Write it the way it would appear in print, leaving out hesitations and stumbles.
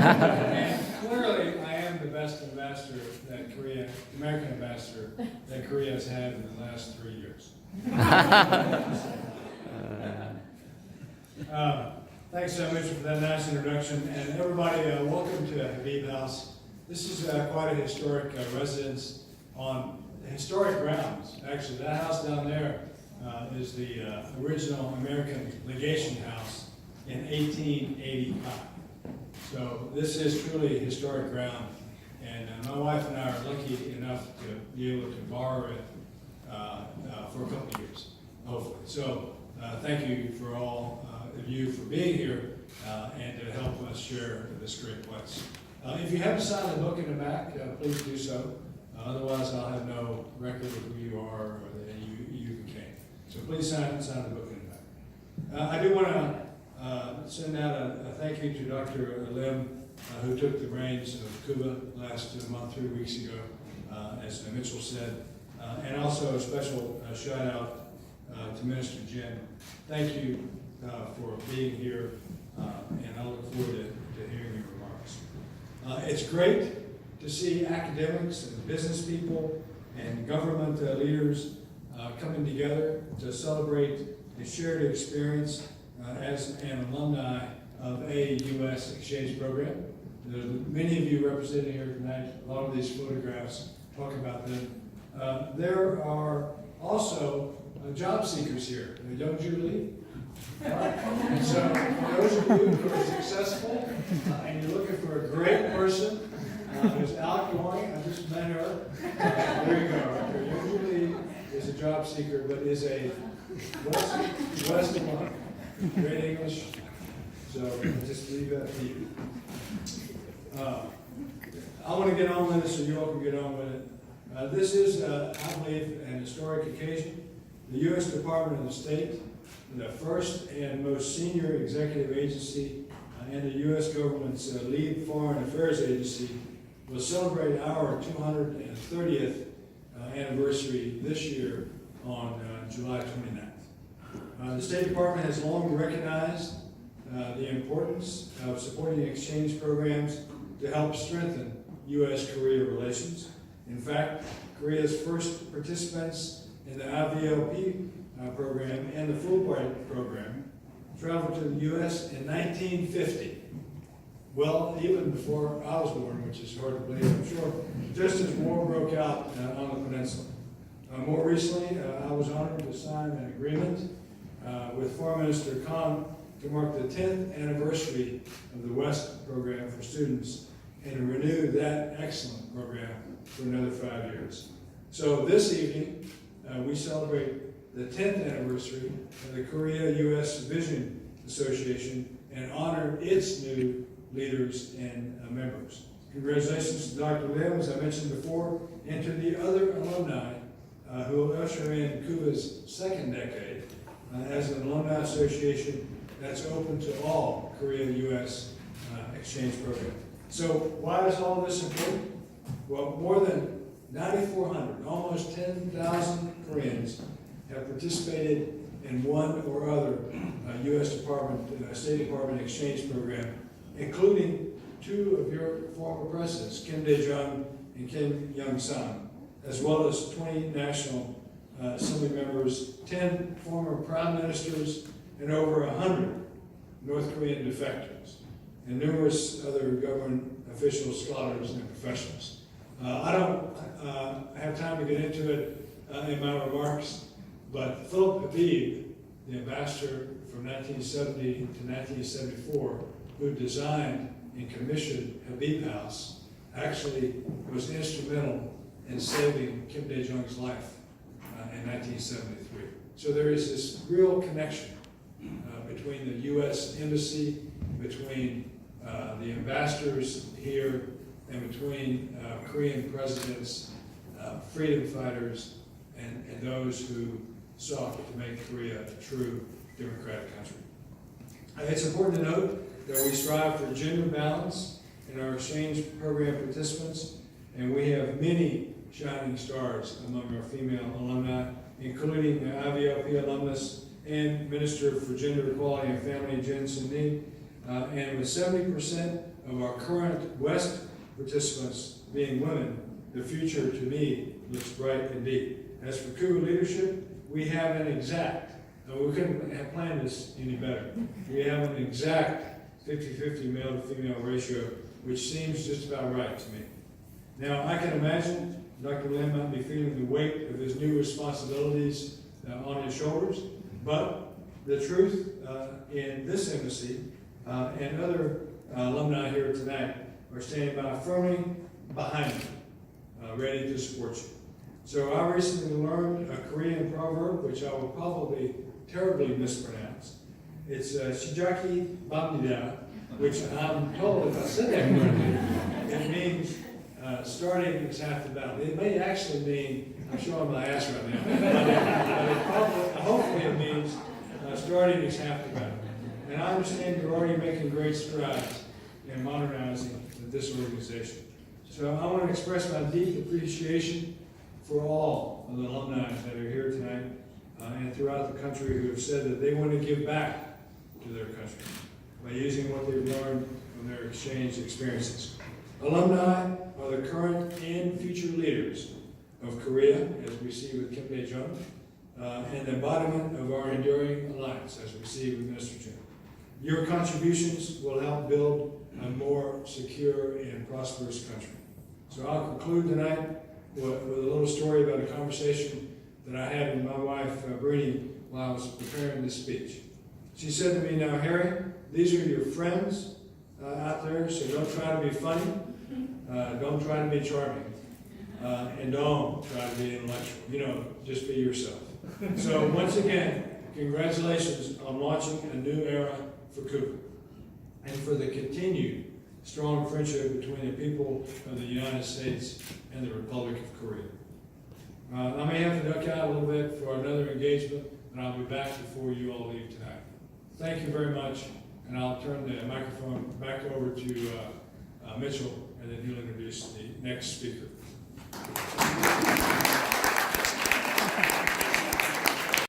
And clearly, I am the best ambassador that Korea, American ambassador, that Korea has had in the last 3 years. Thanks so much for that nice introduction. And everybody, welcome to Habib House. This is quite a historic residence on historic grounds. Actually, that house down there is the original American legation house in 1885. So this is truly historic ground. And my wife and I are lucky enough to be able to borrow it for a couple of years, hopefully. So thank you for all of you for being here and to help us share this great place. If you haven't signed the book in the back, please do so. Otherwise, I'll have no record of who you are or that you came. So please sign the book in the back. I do want to send out a thank you to Dr. Lim, who took the reins of KUVA last month, 3 weeks ago, as Mitchell said. And also a special shout out to Minister Jen. Thank you for being here, and I look forward to hearing your remarks. It's great to see academics and business people and government leaders coming together to celebrate a shared experience as an alumni of a U.S. exchange program. There's many of you represented here tonight. A lot of these photographs talk about them. There are also job seekers here. Don't you believe? And so, for those of you who are successful and you're looking for a great person, who's outgoing, I just met her. There you go. Right there. Usually is a job seeker, but is a West one. Great English. So I'll just leave that to you. I want to get on with it, so you all can get on with it. This is, I believe, an historic occasion. The U.S. Department of State, the first and most senior executive agency and the U.S. government's lead foreign affairs agency, will celebrate our 230th anniversary this year on July 29th. The State Department has long recognized the importance of supporting exchange programs to help strengthen U.S.-Korea relations. In fact, Korea's first participants in the IVLP program and the Fulbright program traveled to the U.S. in 1950. Well, even before I was born, which is hard to believe, I'm sure, just as war broke out on the peninsula. More recently, I was honored to sign an agreement with Foreign Minister Khan to mark the 10th anniversary of the WEST program for students and to renew that excellent program for another 5 years. So this evening, we celebrate the 10th anniversary of the Korea-U.S. Vision Association and honor its new leaders and members. Congratulations to Dr. Lim, as I mentioned before, and to the other alumni who will usher in KUVA's second decade as an alumni association that's open to all Korea-U.S. exchange program. So why is all this important? Well, more than 9,400, almost 10,000 Koreans have participated in one or other U.S. State Department exchange program, including 2 of your former presidents, Kim Dae-jung and Kim Young-sam, as well as 20 National Assembly members, 10 former prime ministers, and over 100 North Korean defectors, and numerous other government officials, scholars, and professionals. I don't have time to get into it in my remarks, but Philip Habib, the ambassador from 1970 to 1974, who designed and commissioned Habib House, actually was instrumental in saving Kim Dae-jung's life in 1973. So there is this real connection between the U.S. Embassy, between the ambassadors here, and between Korean presidents, freedom fighters, and those who sought to make Korea a true democratic country. It's important to note that we strive for gender balance in our exchange program participants, and we have many shining stars among our female alumni, including IVLP alumnus and Minister for Gender Equality and Family, Jen Sun-ni, and with 70% of our current West participants being women, the future to me looks bright indeed. As for KUVA leadership, we have an exact, and we couldn't have planned this any better, we have an exact 50-50 male to female ratio, which seems just about right to me. Now, I can imagine Dr. Lin might be feeling the weight of his new responsibilities on his shoulders, but the truth in this embassy and other alumni here tonight are standing by firmly behind you, ready to support you. So I recently learned a Korean proverb, which I will probably terribly mispronounce. It's Shijaki Bamnida, which I'm told if I said that correctly, it means starting is half the battle. It may actually mean, I'm showing my ass right now, but hopefully it means starting is half the battle. And I understand you're already making great strides in modernizing this organization. So I want to express my deep appreciation for all of the alumni that are here tonight and throughout the country who have said that they want to give back to their country by using what they've learned from their exchange experiences. Alumni are the current and future leaders of Korea, as we see with Kim Dae-jung, and the embodiment of our enduring alliance, as we see with Mr. Jun. Your contributions will help build a more secure and prosperous country. So I'll conclude tonight with a little story about a conversation that I had with my wife, Brittany, while I was preparing this speech. She said to me, "Now, Harry, these are your friends out there, so don't try to be funny, don't try to be charming, and don't try to be intellectual. You know, just be yourself." So once again, congratulations on launching a new era for KUVA and for the continued strong friendship between the people of the United States and the Republic of Korea. I may have to duck out a little bit for another engagement, and I'll be back before you all leave tonight. Thank you very much, and I'll turn the microphone back over to Mitchell, and then he'll introduce the next speaker.